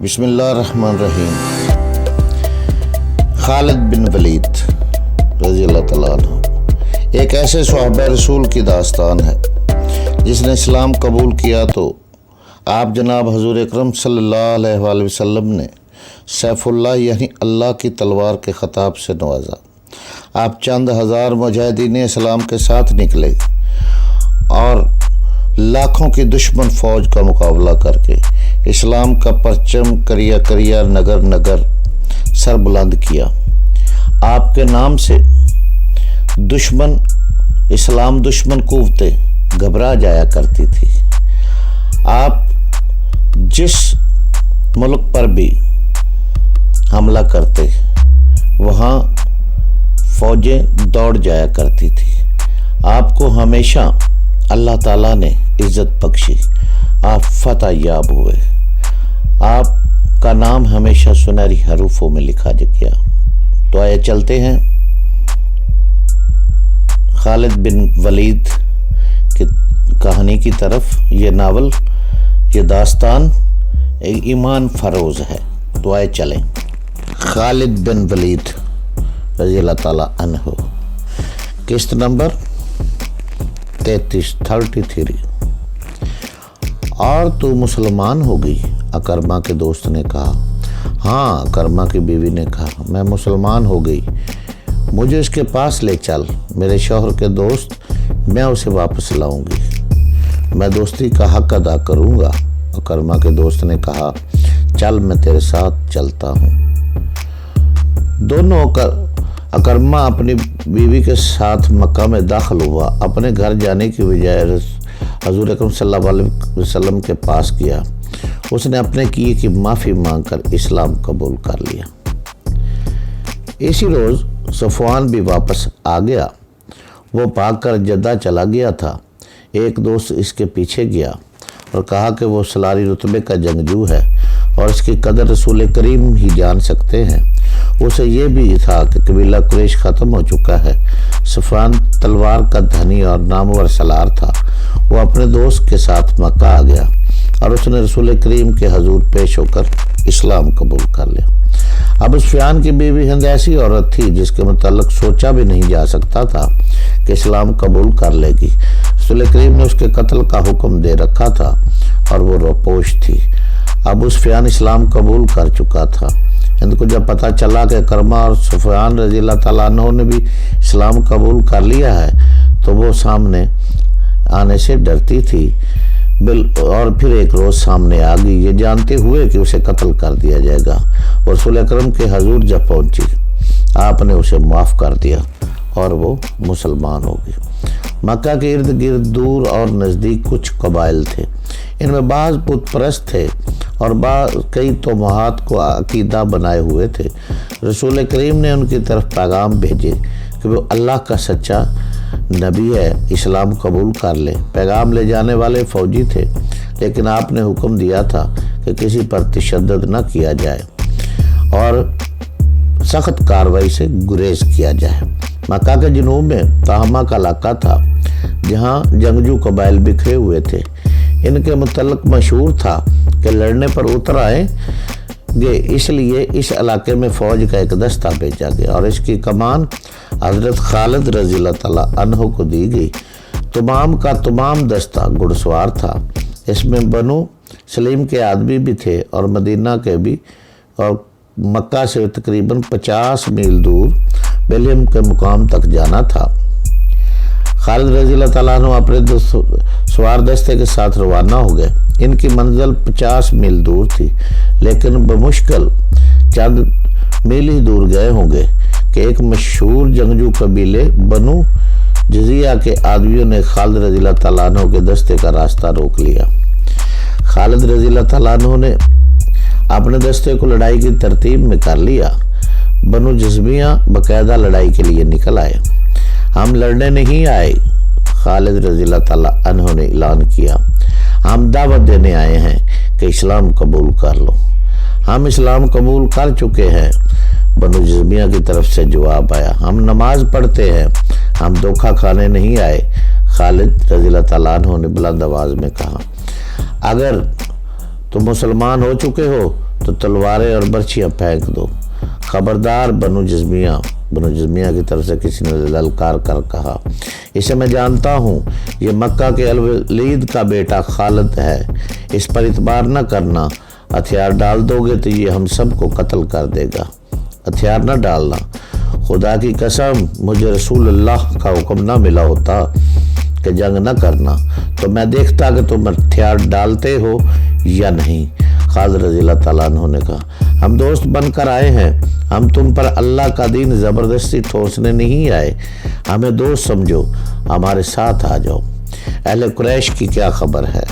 بسم اللہ الرحمن الرحیم۔ خالد بن ولید رضی اللہ تعالیٰ عنہ ایک ایسے صحابہ رسول کی داستان ہے جس نے اسلام قبول کیا تو آپ جناب حضور اکرم صلی اللہ علیہ وآلہ وسلم نے سیف اللہ یعنی اللہ کی تلوار کے خطاب سے نوازا۔ آپ چند ہزار مجاہدین اسلام کے ساتھ نکلے اور لاکھوں کی دشمن فوج کا مقابلہ کر کے اسلام کا پرچم کریا کریا نگر نگر سر بلند کیا۔ آپ کے نام سے اسلام دشمن قوتیں گھبرا جایا کرتی تھی۔ آپ جس ملک پر بھی حملہ کرتے وہاں فوجیں دوڑ جایا کرتی تھی۔ آپ کو ہمیشہ اللہ تعالیٰ نے عزت بخشی، آپ فتح یاب ہوئے، آپ کا نام ہمیشہ سنہری حروفوں میں لکھا گیا۔ تو آئے چلتے ہیں خالد بن ولید کی کہانی کی طرف۔ یہ ناول، یہ داستان ایمان فروز ہے۔ تو آئے چلیں۔ خالد بن ولید رضی اللہ تعالیٰ عنہ، قسط نمبر 33۔ اور تو مسلمان ہو گئی؟ اکرمہ کے دوست نے کہا۔ ہاں، اکرمہ کی بیوی نے کہا، میں مسلمان ہو گئی، مجھے اس کے پاس لے چل، میرے شوہر کے دوست، میں اسے واپس لاؤں گی، میں دوستی کا حق ادا کروں گا۔ اکرمہ کے دوست نے کہا، چل میں تیرے ساتھ چلتا ہوں۔ دونوں اکرمہ اپنی بیوی کے ساتھ مکہ میں داخل ہوا۔ اپنے گھر جانے کی بجائے حضور اکرم صلی اللہ علیہ وسلم کے پاس گیا۔ اس نے اپنے کیے کی معافی مانگ کر اسلام قبول کر لیا۔ اسی روز صفوان بھی واپس آ گیا۔ وہ بھاگ کر جدہ چلا گیا تھا۔ ایک دوست اس کے پیچھے گیا اور کہا کہ وہ سلاری رتبے کا جنگجو ہے اور اس کی قدر رسول کریم ہی جان سکتے ہیں۔ اسے یہ بھی تھا کہ قبیلہ قریش ختم ہو چکا ہے۔ صفوان تلوار کا دھنی اور نامور سالار تھا۔ وہ اپنے دوست کے ساتھ مکہ آ گیا اور اس نے رسول کریم کے حضور پیش ہو کر اسلام قبول کر لیا۔ ابو سفیان کی بیوی ہند ایسی عورت تھی جس کے متعلق سوچا بھی نہیں جا سکتا تھا کہ اسلام قبول کر لے گی۔ رسول کریم نے اس کے قتل کا حکم دے رکھا تھا اور وہ روپوش تھی۔ ابو سفیان اسلام قبول کر چکا تھا۔ ہند کو جب پتہ چلا کہ اکرمہ اور صفوان رضی اللہ تعالیٰ عنہ نے بھی اسلام قبول کر لیا ہے تو وہ سامنے آنے سے ڈرتی تھی، اور پھر ایک روز سامنے آ گئی، یہ جانتے ہوئے کہ اسے قتل کر دیا جائے گا۔ اور رسول اکرم کے حضور جب پہنچی، آپ نے اسے معاف کر دیا اور وہ مسلمان ہو گئی۔ مکہ کے ارد گرد دور اور نزدیک کچھ قبائل تھے۔ ان میں بعض بت پرست تھے اور کئی توہمات کو عقیدہ بنائے ہوئے تھے۔ رسول کریم نے ان کی طرف پیغام بھیجے کہ وہ اللہ کا سچا نبی ہے، اسلام قبول کر لے۔ پیغام لے جانے والے فوجی تھے، لیکن آپ نے حکم دیا تھا کہ کسی پر تشدد نہ کیا جائے اور سخت کارروائی سے گریز کیا جائے۔ مکہ کے جنوب میں تہامہ کا علاقہ تھا جہاں جنگجو قبائل بکھرے ہوئے تھے۔ ان کے متعلق مشہور تھا کہ لڑنے پر اتر آئیں گے، اس لیے اس علاقے میں فوج کا ایک دستہ بھیجا گیا اور اس کی کمان حضرت خالد رضی اللہ تعالیٰ عنہ کو دی گئی۔ تمام کا تمام دستہ گھڑ سوار تھا۔ اس میں بنو سلیم کے آدمی بھی تھے اور مدینہ کے بھی، اور مکہ سے تقریباً 50 میل دور بیلیم کے مقام تک جانا تھا۔ خالد رضی اللہ تعالیٰ عنہ اپنے سوار دستے کے ساتھ روانہ ہو گئے۔ ان کی منزل 50 میل دور تھی، لیکن بمشکل چند میل ہی دور گئے ہوں گے کہ ایک مشہور جنگجو قبیلے بنو جزیہ کے آدمیوں نے خالد رضی اللہ تعالیٰ عنہ کے دستے کا راستہ روک لیا۔ خالد رضی اللہ تعالیٰ عنہ نے اپنے دستے کو لڑائی کی ترتیب میں کر لیا۔ بنو جزیہ باقاعدہ لڑائی کے لیے نکل آئے۔ ہم لڑنے نہیں آئے، خالد رضی اللہ تعالیٰ عنہ نے اعلان کیا، ہم دعوت دینے آئے ہیں کہ اسلام قبول کر لو۔ ہم اسلام قبول کر چکے ہیں، بنو جزیہ کی طرف سے جواب آیا۔ ہم نماز پڑھتے ہیں، ہم دھوکہ کھانے نہیں آئے۔ خالد رضی اللہ تعالیٰ عنہ نے بلند آواز میں کہا، اگر تم مسلمان ہو چکے ہو تو تلواریں اور برچیاں پھینک دو۔ خبردار بنو جزمیہ کی طرف سے کسی نے للکار کر کہا، اسے میں جانتا ہوں، یہ مکہ کے الولید کا بیٹا خالد ہے، اس پر اعتبار نہ کرنا، ہتھیار ڈال دو گے تو یہ ہم سب کو قتل کر دے گا۔ ہتھیار نہ ڈالنا، خدا کی قسم مجھے رسول اللہ کا حکم نہ ملا ہوتا کہ جنگ نہ کرنا تو میں دیکھتا کہ تم ہتھیار ڈالتے ہو یا نہیں۔ خالد رضی اللہ تعالیٰ عنہ نے کہا، ہم دوست بن کر آئے ہیں، ہم تم پر اللہ کا دین زبردستی ٹھوسنے نہیں آئے، ہمیں دوست سمجھو، ہمارے ساتھ آ جاؤ۔ اہل قریش کی کیا خبر ہے؟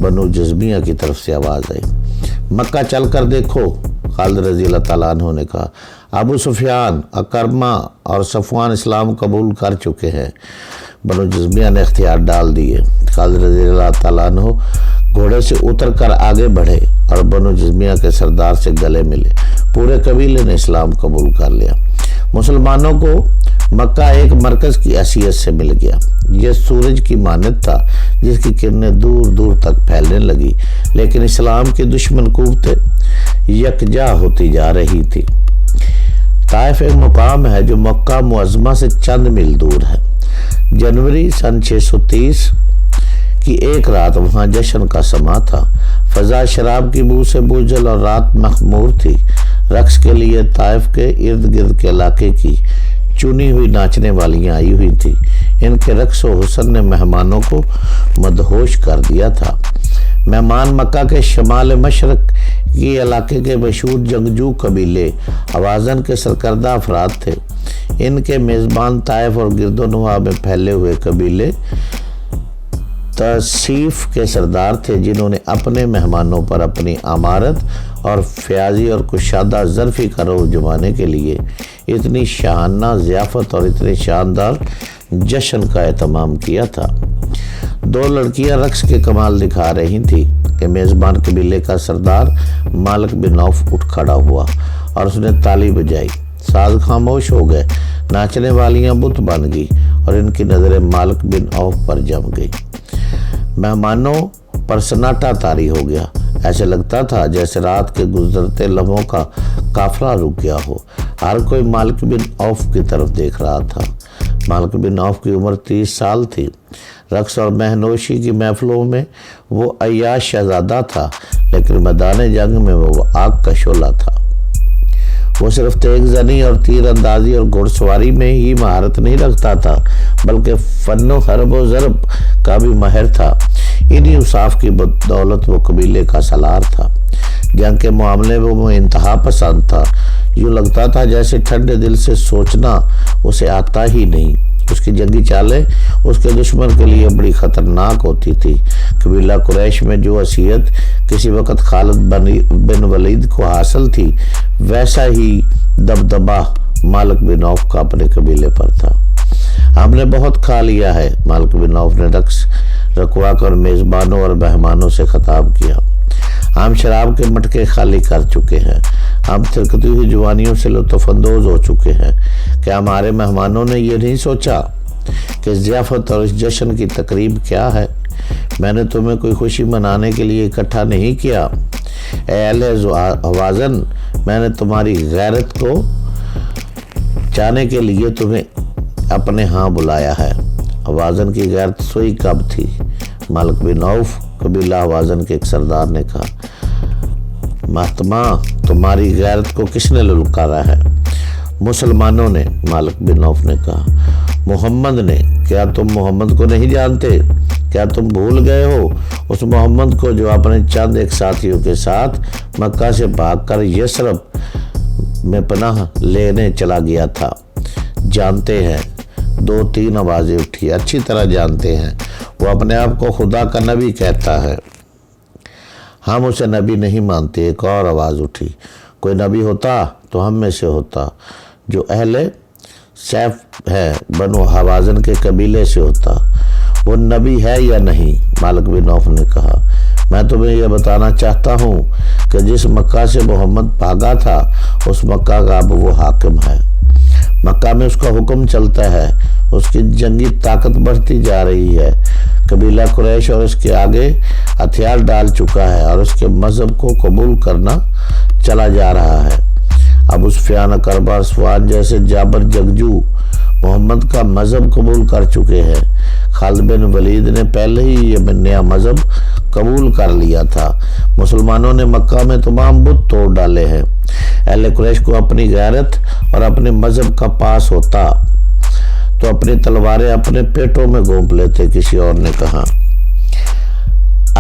بنو جزمیہ کی طرف سے آواز آئی۔ مکہ چل کر دیکھو، خالد رضی اللہ تعالیٰ عنہ نے کہا۔ ابو سفیان، اکرمہ اور صفوان اسلام قبول کر چکے ہیں۔ بنو جزمیہ نے اختیار ڈال دیے۔ خالد رضی اللہ تعالیٰ عنہ گھوڑے سے اتر کر آگے بڑھے اور بنو جزمیہ کے سردار سے گلے ملے۔ پورے قبیلے نے اسلام قبول کر لیا۔ مسلمانوں کو مکہ ایک مرکز کی حیثیت سے مل گیا۔ یہ سورج کی مانند تھا جس کی کرنیں دور دور تک پھیلنے لگی، لیکن اسلام کی دشمن قوتیں یکجا ہوتی جا رہی تھی۔ طائف ایک مقام ہے جو مکہ معظمہ سے چند میل دور ہے۔ جنوری سن 630 کی ایک رات وہاں جشن کا سما تھا۔ فضا شراب کی بو سے بوجھل اور رات مخمور تھی۔ رقص کے لیے طائف کے ارد گرد کے علاقے کی چنی ہوئی ناچنے والیاں آئی ہوئی تھی۔ ان کے رقص و حسن نے مہمانوں کو مدہوش کر دیا تھا۔ مہمان مکہ کے شمال مشرق کی علاقے کے مشہور جنگجو قبیلے حوازن کے سرکردہ افراد تھے۔ ان کے میزبان طائف اور گرد و نواح میں پھیلے ہوئے قبیلے تصیف کے سردار تھے، جنہوں نے اپنے مہمانوں پر اپنی امارت اور فیاضی اور کشادہ ظرفی کا روح جمانے کے لیے اتنی شاہانہ ضیافت اور اتنے شاندار جشن کا اہتمام کیا تھا۔ دو لڑکیاں رقص کے کمال دکھا رہی تھیں کہ میزبان قبیلے کا سردار مالک بن عوف اٹھ کھڑا ہوا اور اس نے تالی بجائی۔ ساز خاموش ہو گئے، ناچنے والیاں بت بن گئی اور ان کی نظریں مالک بن عوف پر جم گئی۔ مہمانوں پر سناٹا طاری ہو گیا۔ ایسے لگتا تھا جیسے رات کے گزرتے لمحوں کا قافلہ رک گیا ہو۔ ہر کوئی مالک بن عوف کی طرف دیکھ رہا تھا۔ مالک بن عوف کی عمر 30 سال تھی۔ رقص اور مہنوشی کی محفلوں میں وہ عیاش شہزادہ تھا، لیکن میدان جنگ میں وہ آگ کا شعلہ تھا۔ وہ صرف تیز زنی اور تیر اندازی اور گھڑ سواری میں ہی مہارت نہیں رکھتا تھا، بلکہ فن و حرب و ضرب کا بھی ماہر تھا۔ انہی اوصاف کی بدولت وہ قبیلے کا سالار تھا۔ جنگ کے معاملے میں وہ انتہا پسند تھا۔ یوں لگتا تھا جیسے ٹھنڈے دل سے سوچنا اسے آتا ہی نہیں۔ اس کی جنگی چالیں اس کے دشمن کے لیے بڑی خطرناک ہوتی تھی۔ قبیلہ قریش میں جو حیثیت کسی وقت خالد بن ولید کو حاصل تھی، ویسا ہی دبدبہ مالک بن عوف کا اپنے قبیلے پر تھا۔ ہم نے بہت کھا لیا ہے، مالک بن عوف نے رقص رکوا کر میزبانوں اور مہمانوں سے خطاب کیا۔ ہم شراب کے مٹکے خالی کر چکے ہیں، ہم تھرکتی ہوئی جوانیوں سے لطف اندوز ہو چکے ہیں۔ کیا ہمارے مہمانوں نے یہ نہیں سوچا کہ ضیافت اور اس جشن کی تقریب کیا ہے؟ میں نے تمہیں کوئی خوشی منانے کے لیے اکٹھا نہیں کیا۔ اے اہل حوازن، میں نے تمہاری غیرت کو چاہنے کے لیے تمہیں اپنے ہاں بلایا ہے۔ حوازن کی غیرت سوئی کب تھی؟ مالک بن عوف قبیلہ حوازن کے ایک سردار نے کہا۔ محتمہ، تمہاری غیرت کو کس نے للکارا ہے؟ مسلمانوں نے، مالک بن عوف نے کہا۔ محمد نے؟ کیا تم محمد کو نہیں جانتے؟ کیا تم بھول گئے ہو اس محمد کو جو اپنے چند ایک ساتھیوں کے ساتھ مکہ سے بھاگ کر یثرب میں پناہ لینے چلا گیا تھا؟ جانتے ہیں، 2-3 آوازیں اٹھی، اچھی طرح جانتے ہیں۔ وہ اپنے آپ کو خدا کا نبی کہتا ہے۔ ہم اسے نبی نہیں مانتے، ایک اور آواز اٹھی۔ کوئی نبی ہوتا تو ہم میں سے ہوتا، جو اہل سیف ہے، بنو حوازن کے قبیلے سے ہوتا۔ وہ نبی ہے یا نہیں؟ مالک بن عوف نے کہا۔ میں تمہیں یہ بتانا چاہتا ہوں کہ جس مکہ سے محمد بھاگا تھا، اس مکہ کا اب وہ حاکم ہے۔ مکہ میں اس کا حکم چلتا ہے، اس کی جنگی طاقت بڑھتی جا رہی ہے۔ قبیلہ قریش اور اس کے آگے ہتھیار ڈال چکا ہے اور اس کے مذہب کو قبول کرنا چلا جا رہا ہے۔ ابو سفیان اقربہ اسفان جیسے جابر جنگجو محمد کا مذہب قبول کر چکے ہیں۔ خالد بن ولید نے پہلے ہی یہ نیا مذہب قبول کر لیا تھا۔ مسلمانوں نے مکہ میں تمام بت توڑ ڈالے ہیں۔ اہل قریش کو اپنی غیرت اور اپنے مذہب کا پاس ہوتا تو اپنی تلواریں اپنے پیٹوں میں گھونپ لیتے، کسی اور نے کہا۔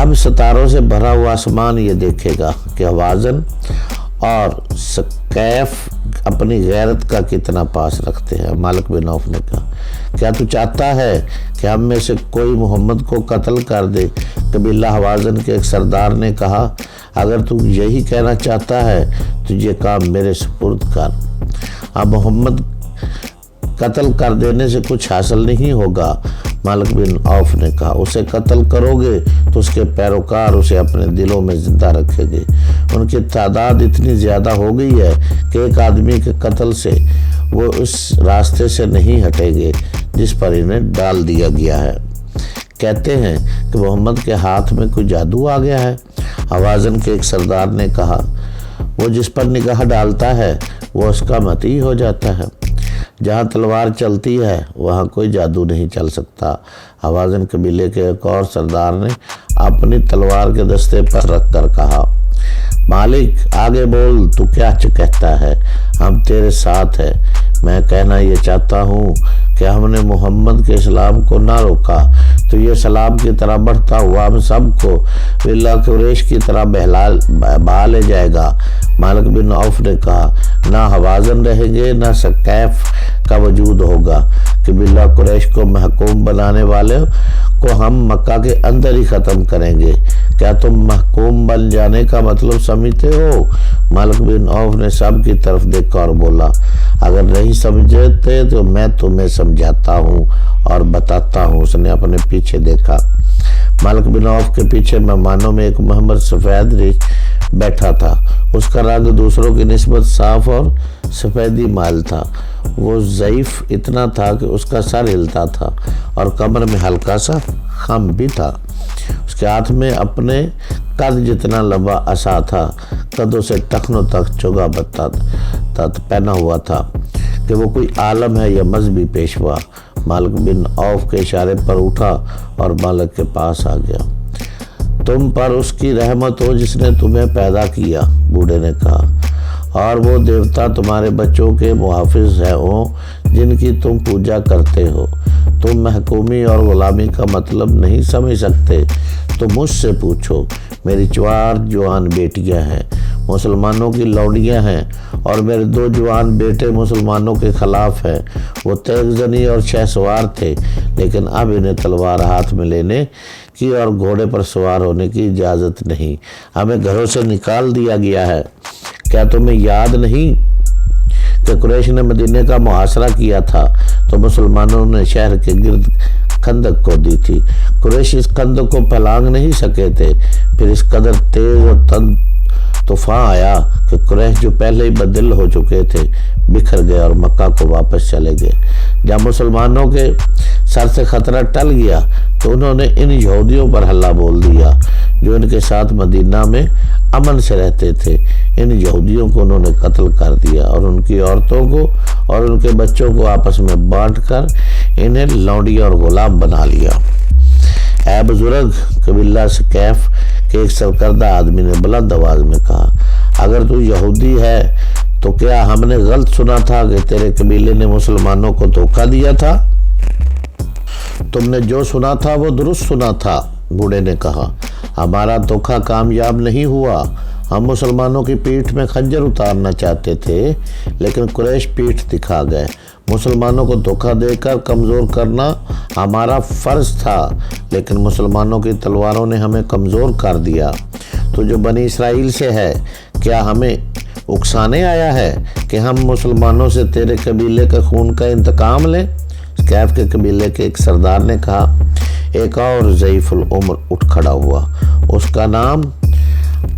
اب ستاروں سے بھرا ہوا آسمان یہ دیکھے گا کہ حوازن اور ثقیف اپنی غیرت کا کتنا پاس رکھتے ہیں۔ مالک بن عوف نے کہا، کیا تو چاہتا ہے کہ ہم میں سے کوئی محمد کو قتل کر دے؟ قبیلہ حوازن کے ایک سردار نے کہا، اگر تو یہی کہنا چاہتا ہے تو یہ کام میرے سپرد کر۔ اب محمد قتل کر دینے سے کچھ حاصل نہیں ہوگا۔ مالک بن عوف نے کہا، اسے قتل کرو گے تو اس کے پیروکار اسے اپنے دلوں میں زندہ رکھیں گے۔ ان کی تعداد اتنی زیادہ ہو گئی ہے کہ ایک آدمی کے قتل سے وہ اس راستے سے نہیں ہٹیں گے جس پر انہیں ڈال دیا گیا ہے۔ کہتے ہیں کہ محمد کے ہاتھ میں کوئی جادو آ گیا ہے۔ حوازن کے ایک سردار نے کہا، وہ جس پر نگاہ ڈالتا ہے وہ اس کا مطیع ہو جاتا ہے۔ جہاں تلوار چلتی ہے وہاں کوئی جادو نہیں چل سکتا۔ حوازن قبیلے کے ایک اور سردار نے اپنی تلوار کے دستے پر رکھ کر کہا، مالک آگے بول، تو کیا کہتا ہے؟ ہم تیرے ساتھ ہیں۔ میں کہنا یہ چاہتا ہوں کہ ہم نے محمد کے اسلام کو نہ روکا تو یہ سلام کی طرح بڑھتا ہوا ہم سب کو قبیلہ قریش کی طرح بہا لے جائے گا۔ مالک بن عوف نے کہا، نہ حوازن رہیں گے نہ ثقیف کا وجود ہوگا۔ قبیلہ قریش کو محکوم بنانے والے کو ہم مکہ کے اندر ہی ختم کریں گے۔ کیا تم محکوم بن جانے کا مطلب سمجھتے ہو؟ مالک بن عوف نے سب کی طرف دیکھا اور بولا، اگر نہیں سمجھتے تو میں تمہیں سمجھاتا ہوں اور بتاتا ہوں۔ اس نے اپنے پیچھے دیکھا۔ مالک بن عوف کے پیچھے مہمانوں میں ایک محمد سفید ریچھ بیٹھا تھا۔ اس کا رنگ دوسروں کی نسبت صاف اور سفیدی مائل تھا۔ وہ ضعیف اتنا تھا کہ اس کا سر ہلتا تھا اور کمر میں ہلکا سا خم بھی تھا۔ اس کے ہاتھ میں اپنے قد جتنا لمبا عصا تھا، قدوں سے ٹخنوں تک چوگا بتا پہنا ہوا تھا کہ وہ کوئی عالم ہے یا مذہبی پیشوا۔ مالک بن عوف کے اشارے پر اٹھا اور مالک کے پاس آ گیا۔ تم پر اس کی رحمت ہو جس نے تمہیں پیدا کیا، بوڑھے نے کہا، اور وہ دیوتا تمہارے بچوں کے محافظ ہوں جن کی تم پوجا کرتے ہو۔ تم محکومی اور غلامی کا مطلب نہیں سمجھ سکتے تو مجھ سے پوچھو۔ میری 4 جوان بیٹیاں ہیں، مسلمانوں کی لونڈیاں ہیں، اور میرے 2 جوان بیٹے مسلمانوں کے خلاف ہیں۔ وہ تیغ زنی اور شہسوار تھے، لیکن اب انہیں تلوار ہاتھ میں لینے کی اور گھوڑے پر سوار ہونے کی اجازت نہیں۔ ہمیں گھروں سے نکال دیا گیا ہے۔ کیا تمہیں یاد نہیں کہ قریش نے مدینے کا محاصرہ کیا تھا تو مسلمانوں نے شہر کے گرد خندق کو دی تھی؟ قریش اس خندق کو پھلانگ نہیں سکے تھے۔ پھر اس قدر تیز اور تند طوفان آیا کہ قریش جو پہلے ہی بدل ہو چکے تھے بکھر گئے اور مکہ کو واپس چلے گئے۔ جب مسلمانوں کے سر سے خطرہ ٹل گیا تو انہوں نے ان یہودیوں پر حملہ بول دیا جو ان کے ساتھ مدینہ میں امن سے رہتے تھے۔ ان یہودیوں کو انہوں نے قتل کر دیا اور ان کی عورتوں کو اور ان کے بچوں کو آپس میں بانٹ کر انہیں لونڈیاں اور غلام بنا لیا۔ اے بزرگ، قبیلہ ثقیف کے ایک سرکردہ آدمی نے بلند آواز میں کہا، اگر تو یہودی ہے تو کیا ہم نے غلط سنا تھا کہ تیرے قبیلے نے مسلمانوں کو دھوکہ دیا تھا؟ تم نے جو سنا تھا وہ درست سنا تھا، بوڑھے نے کہا۔ ہمارا دھوکہ کامیاب نہیں ہوا۔ ہم مسلمانوں کی پیٹھ میں خنجر اتارنا چاہتے تھے لیکن قریش پیٹھ دکھا گئے۔ مسلمانوں کو دھوکہ دے کر کمزور کرنا ہمارا فرض تھا لیکن مسلمانوں کی تلواروں نے ہمیں کمزور کر دیا۔ تو جو بنی اسرائیل سے ہے، کیا ہمیں اکسانے آیا ہے کہ ہم مسلمانوں سے تیرے قبیلے کے خون کا انتقام لیں؟ ثقیف کے قبیلے کے ایک سردار نے کہا۔ ایک اور ضعیف العمر اٹھ کھڑا ہوا۔ اس کا نام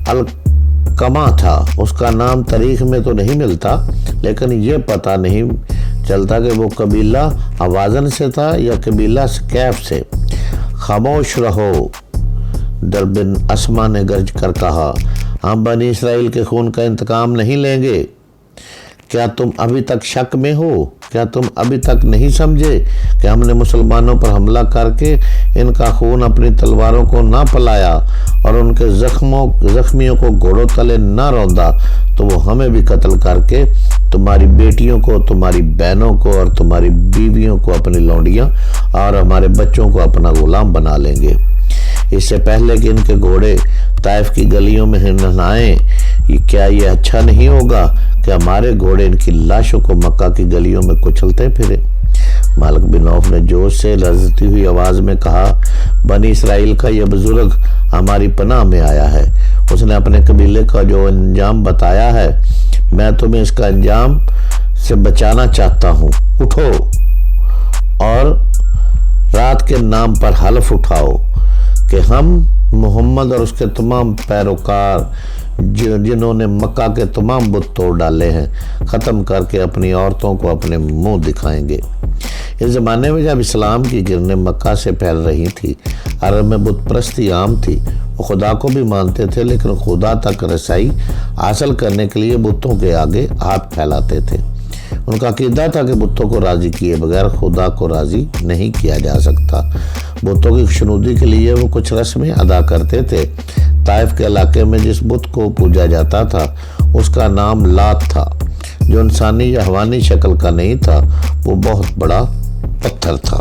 القمہ تھا۔ اس کا نام تاریخ میں تو نہیں ملتا لیکن یہ پتہ نہیں چلتا کہ وہ قبیلہ حوازن سے تھا یا قبیلہ ثقیف سے۔ خاموش رہو، در بن اسما نے گرج کر کہا، ہم بنی اسرائیل کے خون کا انتقام نہیں لیں گے۔ کیا تم ابھی تک شک میں ہو؟ کیا تم ابھی تک نہیں سمجھے کہ ہم نے مسلمانوں پر حملہ کر کے ان کا خون اپنی تلواروں کو نہ پلایا اور ان کے زخمیوں کو گھوڑوں تلے نہ روندا، تو وہ ہمیں بھی قتل کر کے تمہاری بیٹیوں کو، تمہاری بہنوں کو اور تمہاری بیویوں کو اپنی لونڈیاں اور ہمارے بچوں کو اپنا غلام بنا لیں گے۔ اس سے پہلے کہ ان کے گھوڑے طائف کی گلیوں میں نہائیں، کیا یہ اچھا نہیں ہوگا کہ ہمارے گھوڑے ان کی لاشوں کو مکہ کی گلیوں میں کچلتے پھرے؟ مالک بن عوف نے جوش سے لرزتی ہوئی آواز میں کہا، بنی اسرائیل کا یہ بزرگ ہماری پناہ میں آیا ہے۔ اس نے اپنے قبیلے کا جو انجام بتایا ہے، میں تمہیں اس کا انجام سے بچانا چاہتا ہوں۔ اٹھو اور رات کے نام پر حلف اٹھاؤ کہ ہم محمد اور اس کے تمام پیروکار جنہوں نے مکہ کے تمام بت توڑ ڈالے ہیں ختم کر کے اپنی عورتوں کو اپنے منہ دکھائیں گے۔ اس زمانے میں جب اسلام کی کرنیں مکہ سے پھیل رہی تھی، عرب میں بت پرستی عام تھی۔ وہ خدا کو بھی مانتے تھے، لیکن خدا تک رسائی حاصل کرنے کے لیے بتوں کے آگے ہاتھ پھیلاتے تھے۔ ان کا عقیدہ تھا کہ بتوں کو راضی کیے بغیر خدا کو راضی نہیں کیا جا سکتا۔ بتوں کی خوشنودی کے لیے وہ کچھ رسمیں ادا کرتے تھے۔ طائف کے علاقے میں جس بت کو پوجا جاتا تھا اس کا نام لات تھا، جو انسانی یا حیوانی شکل کا نہیں تھا، وہ بہت بڑا پتھر تھا۔